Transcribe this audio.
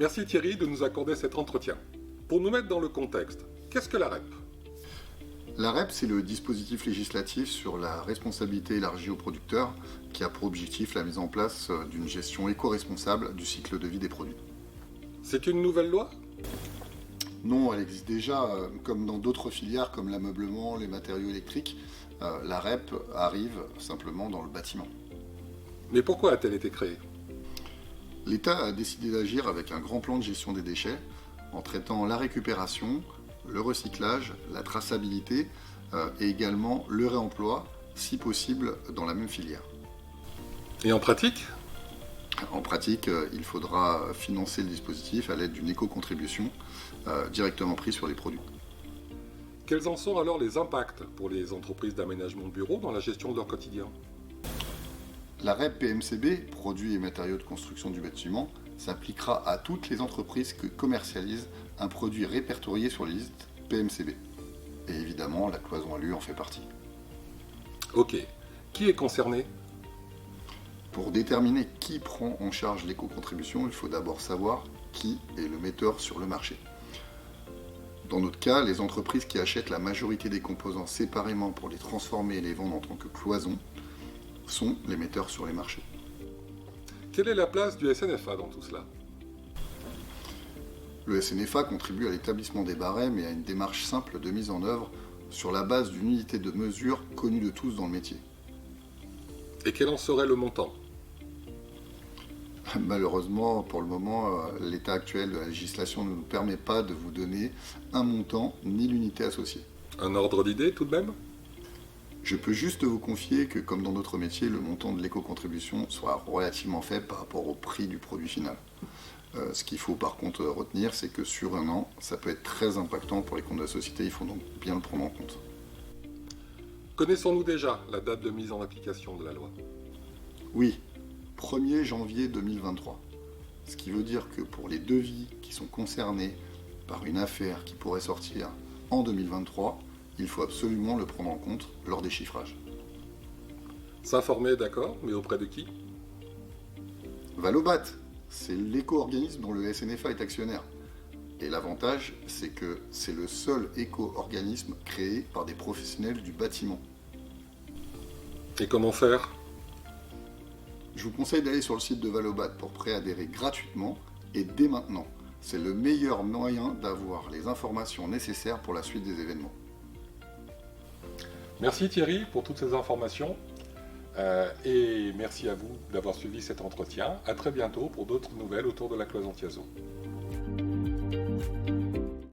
Merci Thierry de nous accorder cet entretien. Pour nous mettre dans le contexte, qu'est-ce que la REP? La REP, c'est le dispositif législatif sur la responsabilité élargie aux producteurs qui a pour objectif la mise en place d'une gestion éco-responsable du cycle de vie des produits. C'est une nouvelle loi? Non, elle existe déjà, comme dans d'autres filières comme l'ameublement, les matériaux électriques. La REP arrive simplement dans le bâtiment. Mais pourquoi a-t-elle été créée? L'État a décidé d'agir avec un grand plan de gestion des déchets en traitant la récupération, le recyclage, la traçabilité et également le réemploi, si possible, dans la même filière. Et en pratique? En pratique, il faudra financer le dispositif à l'aide d'une éco-contribution directement prise sur les produits. Quels en sont alors les impacts pour les entreprises d'aménagement de bureaux dans la gestion de leur quotidien? La REP PMCB, produits et matériaux de construction du bâtiment, s'appliquera à toutes les entreprises qui commercialisent un produit répertorié sur les listes PMCB. Et évidemment, la cloison alu en fait partie. Ok. Qui est concerné? Pour déterminer qui prend en charge l'éco-contribution, il faut d'abord savoir qui est le metteur sur le marché. Dans notre cas, les entreprises qui achètent la majorité des composants séparément pour les transformer et les vendre en tant que cloison sont les metteurs sur les marchés. Quelle est la place du SNFA dans tout cela? Le SNFA contribue à l'établissement des barèmes et à une démarche simple de mise en œuvre sur la base d'une unité de mesure connue de tous dans le métier. Et quel en serait le montant? Malheureusement, pour le moment, l'état actuel de la législation ne nous permet pas de vous donner un montant ni l'unité associée. Un ordre d'idée tout de même? Je peux juste vous confier que, comme dans d'autres métiers, le montant de l'éco-contribution sera relativement faible par rapport au prix du produit final. Ce qu'il faut par contre retenir, c'est que sur un an, ça peut être très impactant pour les comptes de la société, il faut donc bien le prendre en compte. Connaissons-nous déjà la date de mise en application de la loi? Oui, 1er janvier 2023. Ce qui veut dire que pour les devis qui sont concernés par une affaire qui pourrait sortir en 2023, il faut absolument le prendre en compte lors des chiffrages. S'informer, d'accord, mais auprès de qui? Valobat, c'est l'éco-organisme dont le SNFA est actionnaire. Et l'avantage, c'est que c'est le seul éco-organisme créé par des professionnels du bâtiment. Et comment faire? Je vous conseille d'aller sur le site de Valobat pour préadhérer gratuitement et dès maintenant. C'est le meilleur moyen d'avoir les informations nécessaires pour la suite des événements. Merci Thierry pour toutes ces informations et merci à vous d'avoir suivi cet entretien. À très bientôt pour d'autres nouvelles autour de la cloison Thiazo.